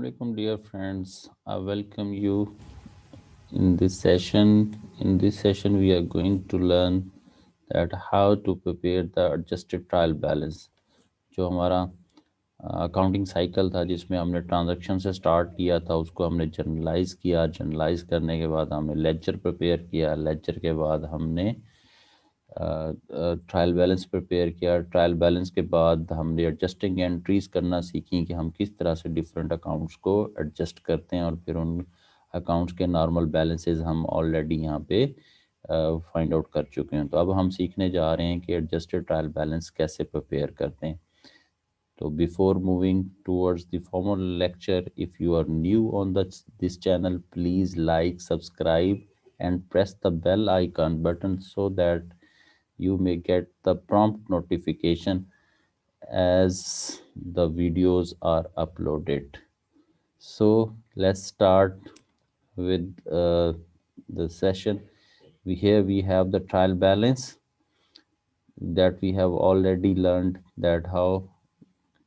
Assalamualaikum dear friends. I welcome you in this session. In this session we are going to learn that how to prepare the adjusted trial balance. जो हमारा accounting cycle था जिसमें हमने transaction से start किया था उसको हमने जनरलाइज किया। जनरलाइज करने के बाद हमने लेजर प्रिपेयर किया। लेजर के बाद हमने ट्रायल बैलेंस प्रिपेयर किया। ट्रायल बैलेंस के बाद हमने एडजस्टिंग एंट्रीज करना सीखी कि हम किस तरह से डिफरेंट अकाउंट्स को एडजस्ट करते हैं और फिर उन अकाउंट्स के नॉर्मल बैलेंसेस हम ऑलरेडी यहाँ पे फाइंड आउट कर चुके हैं। तो अब हम सीखने जा रहे हैं कि एडजस्टेड ट्रायल बैलेंस कैसे प्रिपेयर करते हैं। So before moving towards the formal lecture, if you are new on this channel, please like, subscribe and press the bell icon button so that you may get the prompt notification as the videos are uploaded. So let's start with the session. Here we have the trial balance that we have already learned that how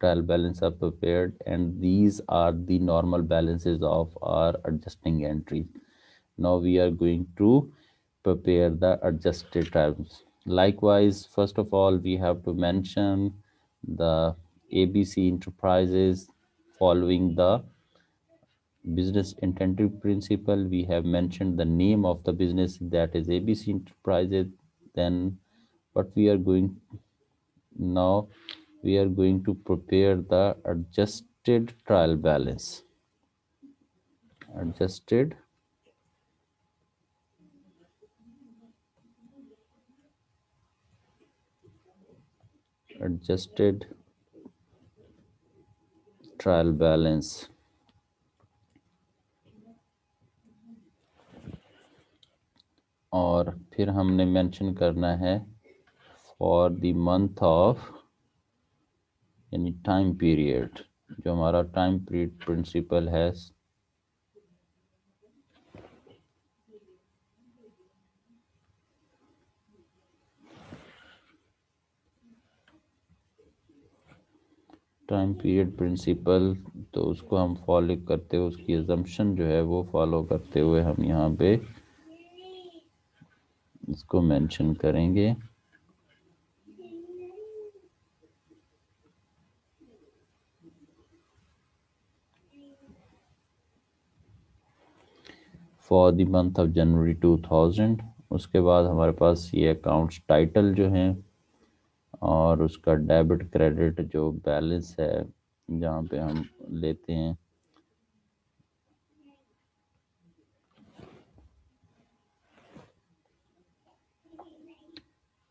trial balance are prepared, and these are the normal balances of our adjusting entries. Now we are going to prepare the adjusted trials. Likewise, first of all, we have to mention the ABC Enterprises following the business incentive principle. We have mentioned the name of the business, that is ABC Enterprises. Then what we are going now, we are going to prepare the adjusted trial balance. Adjusted trial balance, और फिर हमने mention करना है for the month of, यानी time period, जो हमारा time period principal है। Time period principal, तो उसको हम फॉलो करते हुए, उसकी अजम्पशन जो है वो फॉलो करते हुए हम यहाँ पे इसको मेंशन करेंगे। फॉर द मंथ ऑफ जनवरी 2000। उसके बाद हमारे पास ये अकाउंट्स टाइटल जो हैं और उसका डेबिट क्रेडिट जो बैलेंस है जहाँ पे हम लेते हैं,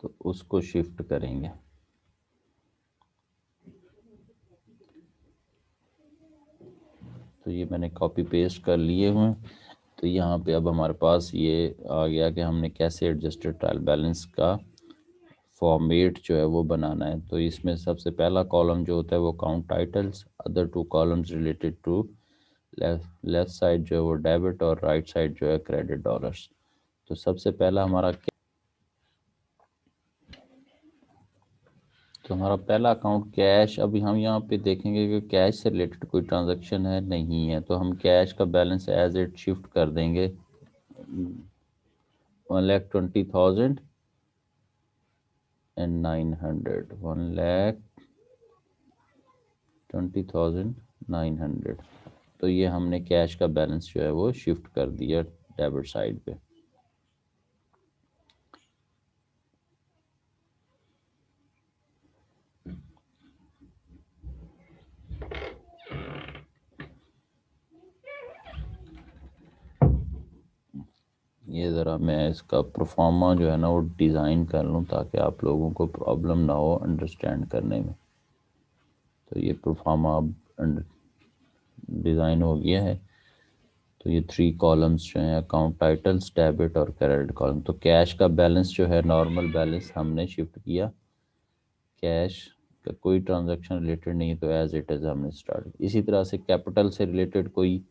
तो उसको शिफ्ट करेंगे। तो ये मैंने कॉपी पेस्ट कर लिए हुए। तो यहाँ पे अब हमारे पास ये आ गया कि हमने कैसे एडजस्टेड ट्रायल बैलेंस का फॉर्मेट जो है वो बनाना है। तो इसमें सबसे पहला कॉलम जो होता है वो account titles, other two columns related to left side जो है वो डेबिट और राइट साइड जो है क्रेडिट डॉलर्स। तो सबसे पहला हमारा तो हमारा पहला अकाउंट कैश। अभी हम यहाँ पे देखेंगे कि कैश से रिलेटेड कोई ट्रांजैक्शन है नहीं है, तो हम कैश का बैलेंस एज इट शिफ्ट कर देंगे 1,20,900, 1,20,900। तो ये हमने कैश का बैलेंस जो है वो शिफ्ट कर दिया डेबिट साइड पे। ये ज़रा मैं इसका परफॉर्मा जो है ना वो डिज़ाइन कर लूँ ताकि आप लोगों को प्रॉब्लम ना हो अंडरस्टैंड करने में। तो ये परफॉर्मा अब डिज़ाइन हो गया है। तो ये 3 कॉलम्स जो हैं अकाउंट टाइटल्स, डेबिट और क्रेडिट कॉलम। तो कैश का बैलेंस जो है नॉर्मल बैलेंस हमने शिफ्ट किया। कैश का कोई ट्रांजैक्शन रिलेटेड नहीं है तो एज इट इज़ हमने स्टार्ट। इसी तरह से कैपिटल से रिलेटेड कोई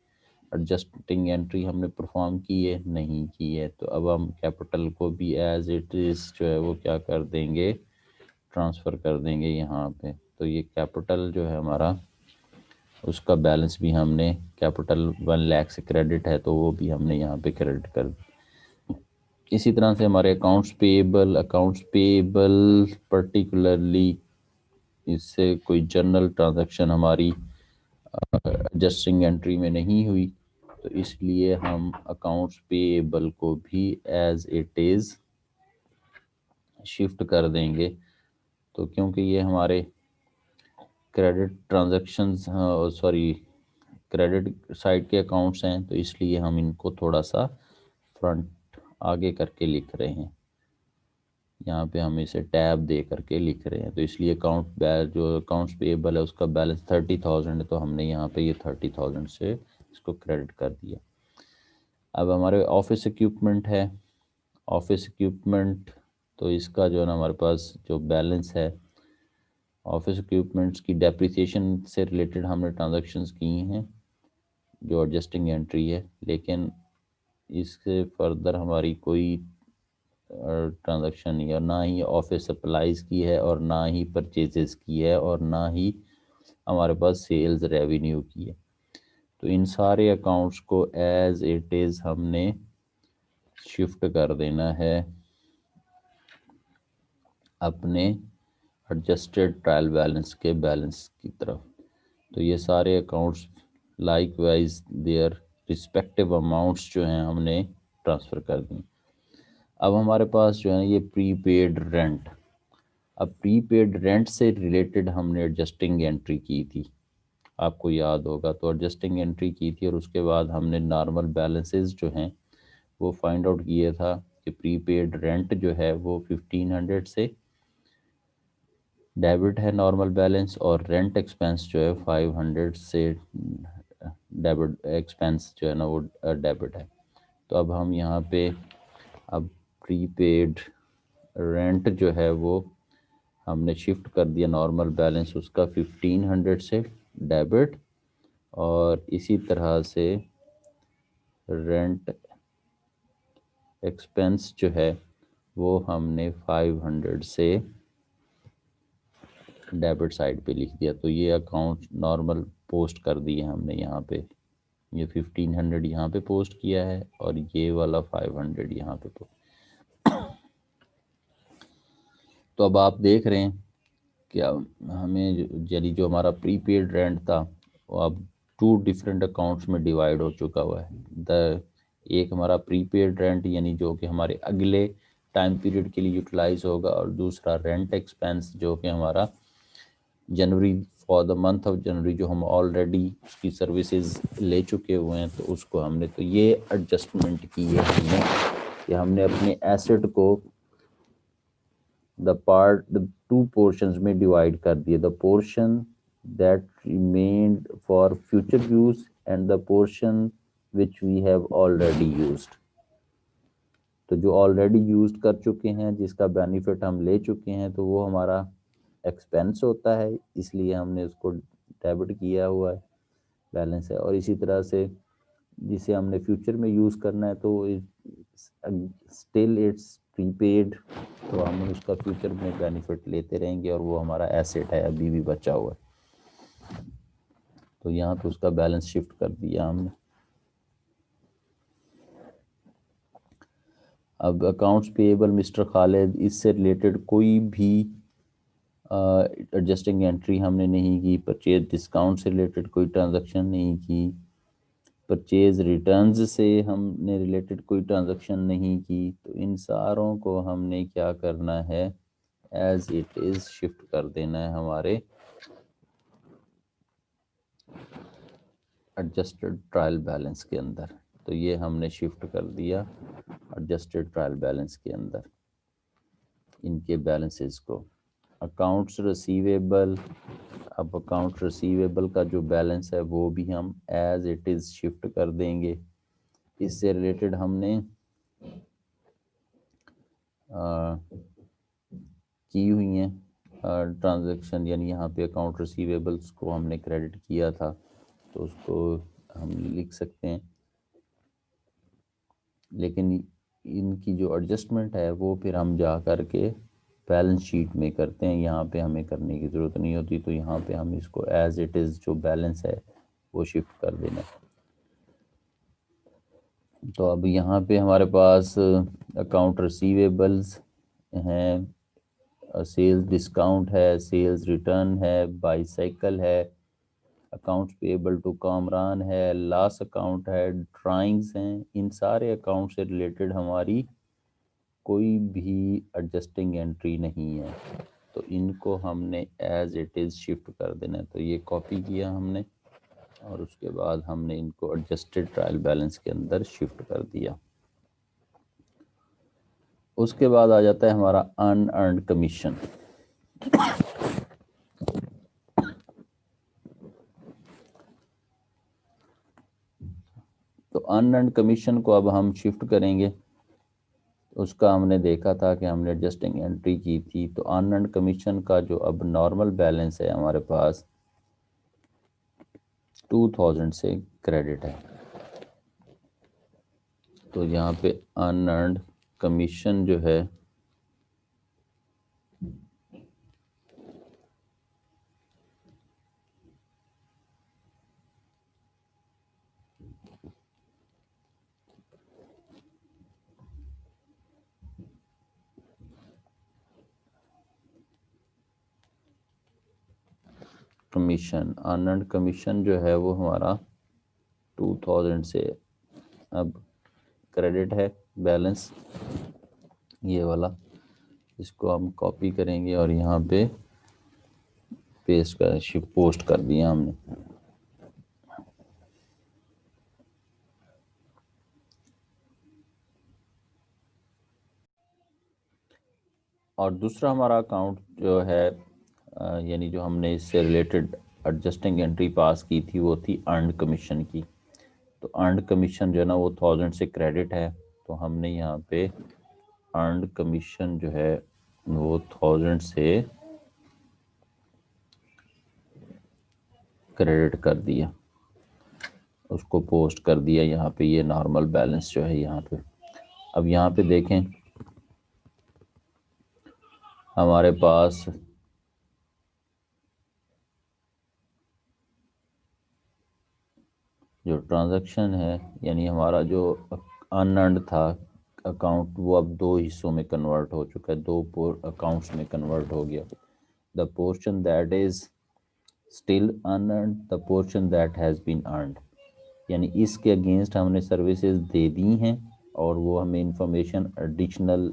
एडजस्टिंग एंट्री हमने परफॉर्म की है नहीं की है। तो अब हम कैपिटल को भी एज इट इज़ जो है वो क्या कर देंगे, ट्रांसफ़र कर देंगे यहाँ पे। तो ये कैपिटल जो है हमारा उसका बैलेंस भी हमने कैपिटल 1 लाख से क्रेडिट है तो वो भी हमने यहाँ पे क्रेडिट कर दिया। इसी तरह से हमारे अकाउंट्स पेएबल पर्टिकुलरली इससे कोई जनरल ट्रांजैक्शन हमारी एडजस्टिंग एंट्री में नहीं हुई, तो इसलिए हम अकाउंट्स पेएबल को भी एज इट इज़ शिफ्ट कर देंगे। तो क्योंकि ये हमारे क्रेडिट ट्रांजैक्शंस क्रेडिट साइड के अकाउंट्स हैं, तो इसलिए हम इनको थोड़ा सा फ्रंट आगे करके लिख रहे हैं। यहाँ पे हम इसे टैब दे करके लिख रहे हैं, तो इसलिए जो अकाउंट्स पेएबल है उसका बैलेंस 30,000 है, तो हमने यहाँ पे ये 30,000 से इसको क्रेडिट कर दिया। अब हमारे ऑफिस इक्विपमेंट है, ऑफिस इक्विपमेंट तो इसका जो है ना हमारे पास जो बैलेंस है ऑफिस इक्विपमेंट्स की डेप्रिसिएशन से रिलेटेड हमने ट्रांजैक्शंस की हैं जो एडजस्टिंग एंट्री है, लेकिन इससे फर्दर हमारी कोई ट्रांजैक्शन नहीं है, और ना ही ऑफिस सप्लाईज की है और ना ही परचेजेस की है और ना ही हमारे पास सेल्स रेवेन्यू की है। तो इन सारे अकाउंट्स को एज इट इज़ हमने शिफ्ट कर देना है अपने एडजस्टेड ट्रायल बैलेंस के बैलेंस की तरफ। तो ये सारे accounts like wise their respective amounts जो हैं हमने ट्रांसफ़र कर दी। अब हमारे पास जो है ये प्रीपेड रेंट, अब प्रीपेड रेंट से रिलेटेड हमने एडजस्टिंग एंट्री की थी, आपको याद होगा। तो एडजस्टिंग एंट्री की थी और उसके बाद हमने नॉर्मल बैलेंसेस जो हैं वो फाइंड आउट किया था कि प्रीपेड रेंट जो है वो 1500 से डेबिट है नॉर्मल बैलेंस, और रेंट एक्सपेंस जो है 500 से डेबिट एक्सपेंस जो है ना वो डेबिट है। तो अब हम यहाँ पे अब प्रीपेड रेंट जो है वो हमने शिफ्ट कर दिया नॉर्मल बैलेंस उसका 1500 से डेबिट, और इसी तरह से रेंट एक्सपेंस जो है वो हमने 500 से डेबिट साइड पे लिख दिया। तो ये अकाउंट नॉर्मल पोस्ट कर दिए हमने यहाँ पे, ये 1500 यहाँ पे पोस्ट किया है और ये वाला 500 यहाँ पे पोस्ट। तो अब आप देख रहे हैं कि हमें यानी जो हमारा प्रीपेड रेंट था वो अब 2 डिफरेंट अकाउंट्स में डिवाइड हो चुका हुआ है। एक हमारा प्रीपेड रेंट यानी जो कि हमारे अगले टाइम पीरियड के लिए यूटिलाइज होगा, और दूसरा रेंट एक्सपेंस जो कि हमारा जनवरी for the month of January जो हम ऑलरेडी उसकी सर्विसेज ले चुके हुए हैं, तो उसको हमने तो ये एडजस्टमेंट की है हमने कि हमने अपने एसेट को द 2 पोर्शंस में डिवाइड कर दिए, the portion that remained for future use and the portion which we have already used. तो जो ऑलरेडी यूज्ड कर चुके हैं जिसका बेनिफिट हम ले चुके हैं तो वो हमारा एक्सपेंस होता है, इसलिए हमने उसको डेबिट किया हुआ है, बैलेंस है। और इसी तरह से जिसे हमने फ्यूचर में यूज़ करना है तो स्टिल इट्स प्रीपेड, तो हम उसका फ्यूचर में बेनिफिट लेते रहेंगे और वो हमारा एसेट है अभी भी बचा हुआ है। तो यहाँ पे उसका बैलेंस शिफ्ट कर दिया हमने। अब अकाउंट्स पेएबल मिस्टर खालिद, इससे रिलेटेड कोई भी एडजस्टिंग एंट्री हमने नहीं की, परचेज डिस्काउंट से रिलेटेड कोई ट्रांजैक्शन नहीं की, परचेज रिटर्न्स से हमने रिलेटेड कोई ट्रांजैक्शन नहीं की। तो इन सारों को हमने क्या करना है, एज इट इज़ शिफ्ट कर देना है हमारे एडजस्टेड ट्रायल बैलेंस के अंदर। तो ये हमने शिफ्ट कर दिया एडजस्टेड ट्रायल बैलेंस के अंदर इनके बैलेंसेस को। अकाउंट्स रिसीवेबल, अब अकाउंट रिसीवेबल का जो बैलेंस है वो भी हम एज इट इज़ शिफ्ट कर देंगे। इससे रिलेटेड हमने की हुई हैं ट्रांजैक्शन, यानी यहाँ पे अकाउंट रिसीवेबल्स को हमने क्रेडिट किया था तो उसको हम लिख सकते हैं, लेकिन इनकी जो एडजस्टमेंट है वो फिर हम जा कर के बैलेंस शीट में करते हैं, यहाँ पे हमें करने की ज़रूरत नहीं होती। तो यहाँ पे हम इसको एज इट इज़ जो बैलेंस है वो शिफ्ट कर देना। तो अब यहाँ पे हमारे पास अकाउंट रिसीवेबल्स हैं, सेल्स डिस्काउंट है, सेल्स रिटर्न है, बाईसाइकिल है, अकाउंट्स पेएबल टू कामरान है, लास्ट अकाउंट है, ड्राइंग्स हैं। इन सारे अकाउंट से रिलेटेड हमारी कोई भी एडजस्टिंग एंट्री नहीं है, तो इनको हमने एज इट इज़ शिफ्ट कर देना है। तो ये कॉपी किया हमने और उसके बाद हमने इनको एडजस्टेड ट्रायल बैलेंस के अंदर शिफ्ट कर दिया। उसके बाद आ जाता है हमारा अनअर्न्ड कमीशन। तो अनअर्न्ड कमीशन को अब हम शिफ्ट करेंगे। उसका हमने देखा था कि हमने एडजस्टिंग एंट्री की थी, तो अनअर्न्ड कमीशन का जो अब नॉर्मल बैलेंस है हमारे पास 2000 से क्रेडिट है। तो यहाँ पे अनअर्न्ड कमीशन जो है कमीशन, अनअर्न्ड कमीशन जो है वो हमारा 2000 से अब क्रेडिट है बैलेंस, ये वाला। इसको हम कॉपी करेंगे और यहाँ पे पेस्ट कर पोस्ट कर दिया हमने। और दूसरा हमारा अकाउंट जो है यानी जो हमने इससे रिलेटेड एडजस्टिंग एंट्री पास की थी वो थी अर्नड कमीशन की। तो अर्नड कमीशन जो है ना वो 1000 से क्रेडिट है, तो हमने यहाँ पे अर्नड कमीशन जो है वो 1000 से क्रेडिट कर दिया, उसको पोस्ट कर दिया यहाँ पे। ये नॉर्मल बैलेंस जो है यहाँ पे। अब यहाँ पे देखें हमारे पास जो ट्रांजैक्शन है यानी हमारा जो अनअर्न्ड था अकाउंट वो अब दो हिस्सों में कन्वर्ट हो चुका है, दो अकाउंट्स में कन्वर्ट हो गया। The portion that is still unearned, the portion that has been earned. यानी इसके अगेंस्ट हमने सर्विसेज दे दी हैं और वो हमें इंफॉर्मेशन एडिशनल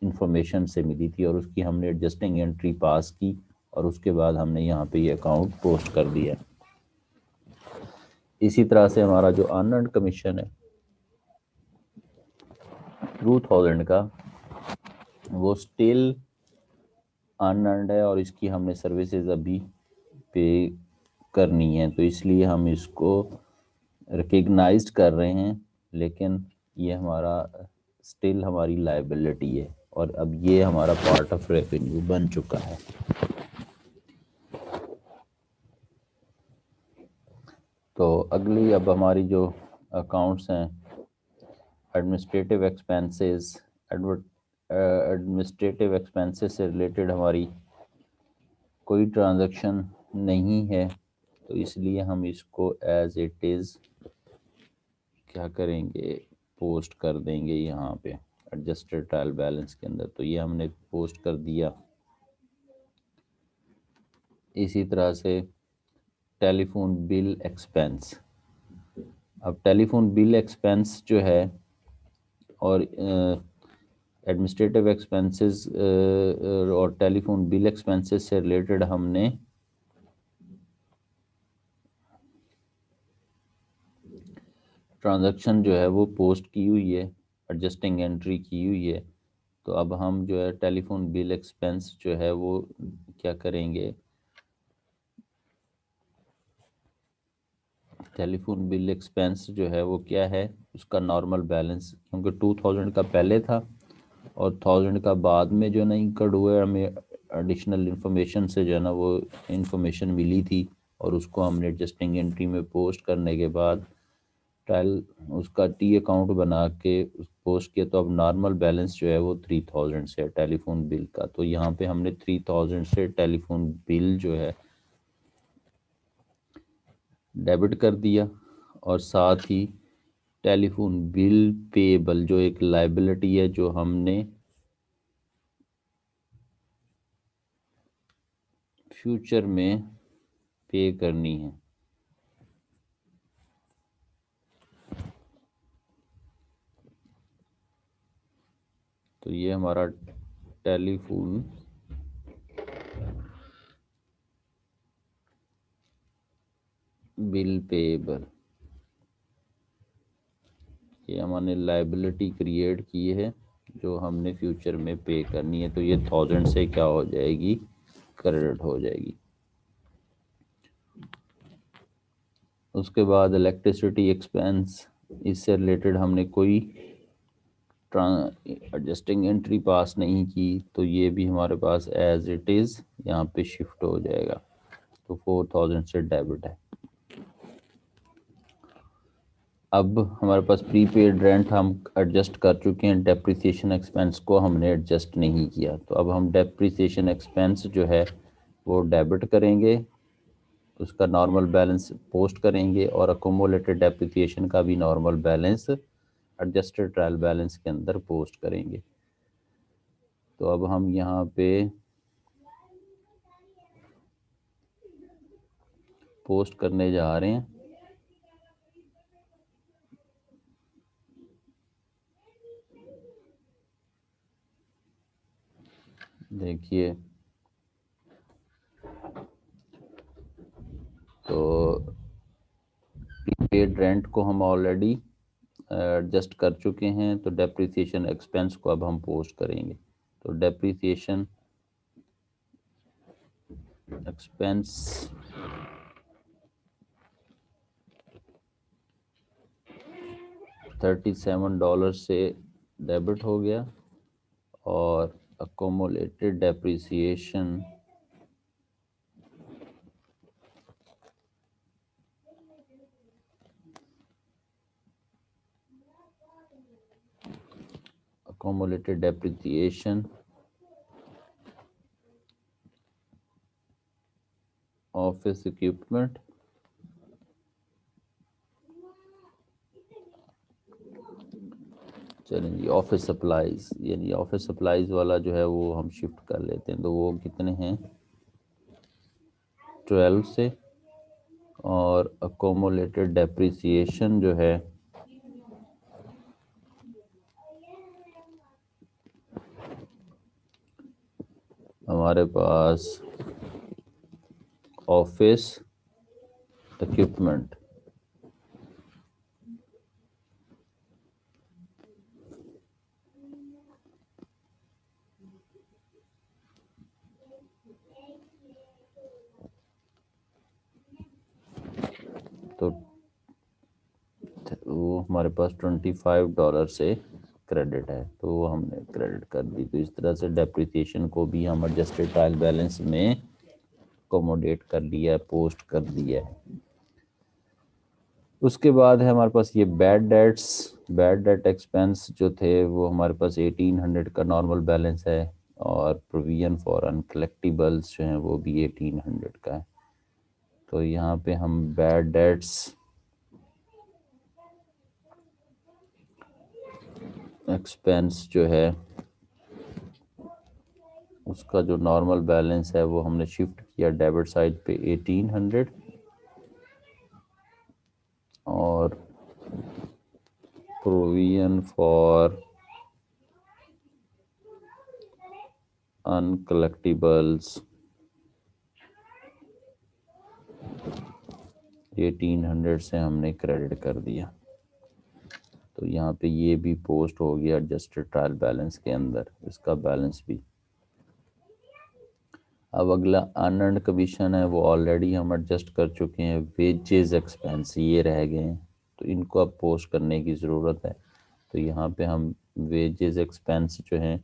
इंफॉर्मेशन से मिली थी और उसकी हमने एडजस्टिंग एंट्री पास की और उसके बाद हमने यहाँ पे ये अकाउंट पोस्ट कर दिया। इसी तरह से हमारा जो अनअर्न्ड कमीशन है 2000 का वो स्टिल अनअर्न्ड है और इसकी हमने सर्विसेज अभी पे करनी है, तो इसलिए हम इसको रिकग्नाइज्ड कर रहे हैं, लेकिन ये हमारा स्टिल हमारी लायबिलिटी है और अब ये हमारा पार्ट ऑफ रेवेन्यू बन चुका है। तो अगली अब हमारी जो अकाउंट्स हैं एडमिनिस्ट्रेटिव एक्सपेंसेस, एडमिनिस्ट्रेटिव एक्सपेंसेस से रिलेटेड हमारी कोई ट्रांजैक्शन नहीं है, तो इसलिए हम इसको एज इट इज़ क्या करेंगे पोस्ट कर देंगे यहाँ पे एडजस्टेड ट्रायल बैलेंस के अंदर। तो ये हमने पोस्ट कर दिया। इसी तरह से टेलीफोन बिल एक्सपेंस, अब टेलीफोन बिल एक्सपेंस जो है और एडमिनिस्ट्रेटिव एक्सपेंसेस और टेलीफोन बिल एक्सपेंसेस से रिलेटेड हमने ट्रांजैक्शन जो है वो पोस्ट की हुई है, एडजस्टिंग एंट्री की हुई है। तो अब हम जो है टेलीफोन बिल एक्सपेंस जो है वो क्या करेंगे, टेलीफोन बिल एक्सपेंस जो है वो क्या है उसका नॉर्मल बैलेंस, क्योंकि 2000 का पहले था और 1000 का बाद में जो ना इंकर्ड हुआ, हमें एडिशनल इंफॉर्मेशन से जो है ना वो इंफॉर्मेशन मिली थी और उसको हमने एडजस्टिंग एंट्री में पोस्ट करने के बाद ट्रायल उसका टी अकाउंट बना के पोस्ट किया। तो अब नॉर्मल बैलेंस जो है वो 3000 से है टेलीफोन बिल का। तो यहाँ पे हमने 3000 से टेलीफोन बिल जो है डेबिट कर दिया, और साथ ही टेलीफोन बिल पेएबल जो एक लाइबिलिटी है जो हमने फ्यूचर में पे करनी है। तो ये हमारा टेलीफोन बिल पेएबल, ये हमने लाइबिलिटी क्रिएट की है जो हमने फ्यूचर में पे करनी है। तो ये 1000 से क्या हो जाएगी, क्रेडिट हो जाएगी। उसके बाद इलेक्ट्रिसिटी एक्सपेंस, इससे रिलेटेड हमने कोई एडजस्टिंग एंट्री पास नहीं की, तो ये भी हमारे पास एज इट इज़ यहाँ पे शिफ्ट हो जाएगा। तो 4000 से डेबिट है। अब हमारे पास प्रीपेड रेंट हम एडजस्ट कर चुके हैं, डेप्रिसिएशन एक्सपेंस को हमने एडजस्ट नहीं किया। तो अब हम डेप्रिसिएशन एक्सपेंस जो है वो डेबिट करेंगे, उसका नॉर्मल बैलेंस पोस्ट करेंगे, और अकोमोलेटेड डेप्रिसिएशन का भी normal balance adjusted trial balance के अंदर पोस्ट करेंगे। तो अब हम यहाँ पे पोस्ट करने जा रहे हैं। देखिए, तो प्रीपेड रेंट को हम ऑलरेडी एडजस्ट कर चुके हैं, तो डेप्रिसिएशन एक्सपेंस को अब हम पोस्ट करेंगे। तो डेप्रिसिएशन एक्सपेंस $37 से डेबिट हो गया, और अकोमोलेटेड डेप्रिसिएशन ऑफिस इक्विपमेंट चलें जी, ऑफिस सप्लाईज, यानी ऑफिस सप्लाईज वाला जो है वो हम शिफ्ट कर लेते हैं। तो वो कितने हैं, 12 से, और अकोमोलेटेड डेप्रिसिएशन जो है हमारे पास ऑफिस इक्विपमेंट तो वो हमारे पास $25 से क्रेडिट है, तो वो हमने क्रेडिट कर दी। तो इस तरह से डेप्रिसिएशन को भी हम एडजस्टेड ट्रायल बैलेंस में अकोमोडेट कर लिया है, पोस्ट कर दिया है। उसके बाद है हमारे पास ये बैड डेट एक्सपेंस जो थे वो हमारे पास 1800 का नॉर्मल बैलेंस है, और प्रोविजन फॉर अनकलेक्टिबल्स जो हैं वो भी 1800 का है। तो यहाँ पे हम बैड डेट्स एक्सपेंस जो है उसका जो नॉर्मल बैलेंस है वो हमने शिफ्ट किया डेबिट साइड पे 1800, और प्रोविजन फॉर अनकलेक्टिबल्स 1800 से हमने क्रेडिट कर दिया। तो यहाँ पे ये भी पोस्ट हो गया एडजस्टेड ट्रायल बैलेंस के अंदर, इसका बैलेंस भी। अब अगला अनअर्न्ड कमीशन है, वो ऑलरेडी हम एडजस्ट कर चुके हैं। वेजेस एक्सपेंस ये रह गए हैं, तो इनको अब पोस्ट करने की ज़रूरत है। तो यहाँ पे हम वेजेस एक्सपेंस जो हैं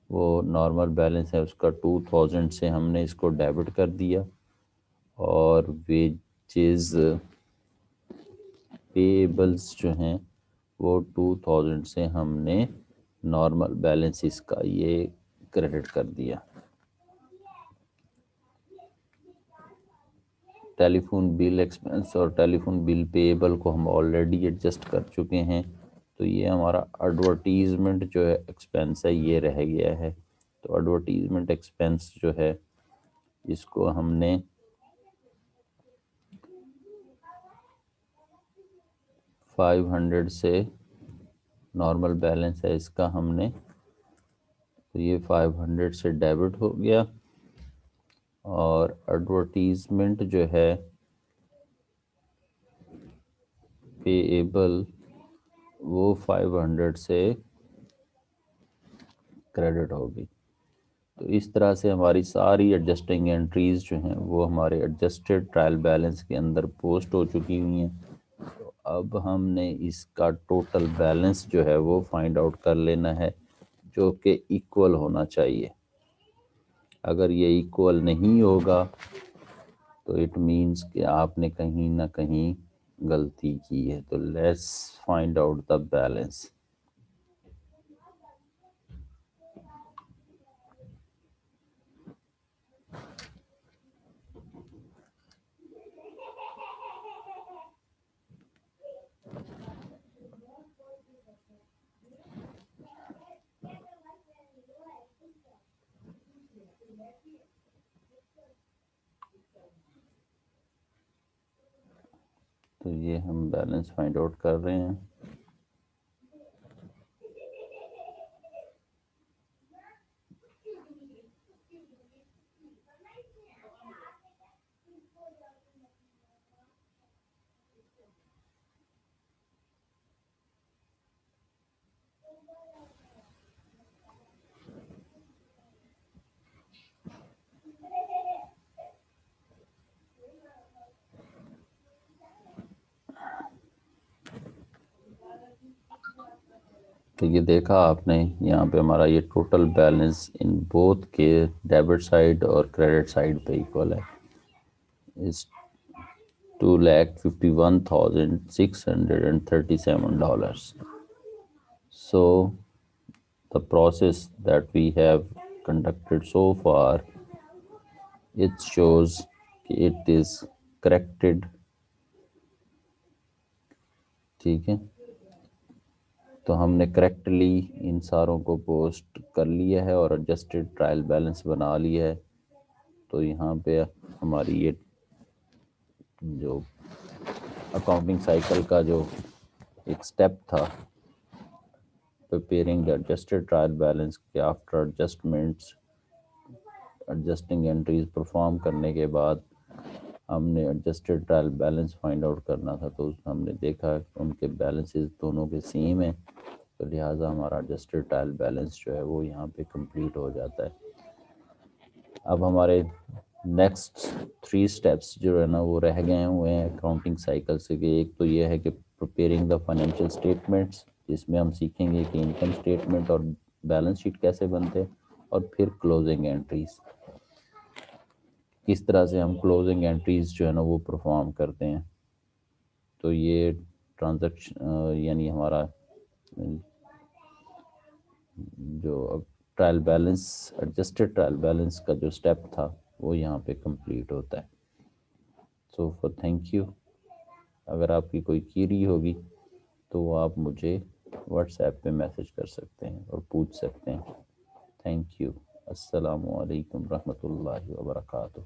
वो नॉर्मल बैलेंस है उसका 2000 से हमने इसको डेबिट कर दिया, और वेजेस पेएबल्स जो हैं वो 2000 से हमने नॉर्मल बैलेंस इसका ये क्रेडिट कर दिया। टेलीफोन बिल एक्सपेंस और टेलीफोन बिल पेएबल को हम ऑलरेडी एडजस्ट कर चुके हैं। तो ये हमारा एडवर्टीज़मेंट जो है एक्सपेंस है ये रह गया है। तो एडवर्टीज़मेंट एक्सपेंस जो है इसको हमने 500 से नॉर्मल बैलेंस है इसका हमने, तो ये 500 से डेबिट हो गया। और एडवर्टीज़मेंट जो है पेएबल वो 500 से क्रेडिट होगी। तो इस तरह से हमारी सारी एडजस्टिंग एंट्रीज जो हैं वो हमारे एडजस्टेड ट्रायल बैलेंस के अंदर पोस्ट हो चुकी हुई हैं। तो अब हमने इसका टोटल बैलेंस जो है वो फाइंड आउट कर लेना है, जो कि इक्वल होना चाहिए। अगर ये इक्वल नहीं होगा तो इट मीन्स कि आपने कहीं ना कहीं गलती की है। तो let's find out the balance. तो ये हम बैलेंस फाइंड आउट कर रहे हैं। तो ये देखा आपने, यहाँ पे हमारा ये टोटल बैलेंस इन बोथ के डेबिट साइड और क्रेडिट साइड पे इक्वल है, इस $251,637। So the process that we have conducted so far, it shows it is corrected। ठीक है, तो हमने करेक्टली इन सारों को पोस्ट कर लिया है और एडजस्टेड ट्रायल बैलेंस बना लिया है। तो यहाँ पे हमारी ये जो अकाउंटिंग साइकिल का जो एक स्टेप था, preparing the adjusted trial balance के after adjustments, adjusting entries perform करने के बाद हमने adjusted trial balance find out करना था। तो हमने देखा उनके बैलेंसेस दोनों के सेम है, तो लिहाजा हमारा एडजस्टेड ट्रायल बैलेंस जो है वो यहाँ पे कंप्लीट हो जाता है। अब हमारे नेक्स्ट 3 स्टेप्स जो है ना वो रह गए हुए हैं अकाउंटिंग साइकिल से। कि एक तो ये है कि प्रिपेयरिंग द फाइनेंशियल स्टेटमेंट्स, जिसमें हम सीखेंगे कि इनकम स्टेटमेंट और बैलेंस शीट कैसे बनते हैं, और फिर क्लोजिंग एंट्रीज, किस तरह से हम क्लोजिंग एंट्रीज जो है ना वो परफॉर्म करते हैं। तो ये ट्रांजैक्शन यानी हमारा जो trial balance, adjusted trial balance का जो स्टेप था वो यहाँ पे कंप्लीट होता है। So for thank you. अगर आपकी कोई क्वेरी होगी तो आप मुझे व्हाट्सएप पे मैसेज कर सकते हैं और पूछ सकते हैं। Thank you. अस्सलामु अलैकुम रहमतुल्लाहि व बरकातुहू।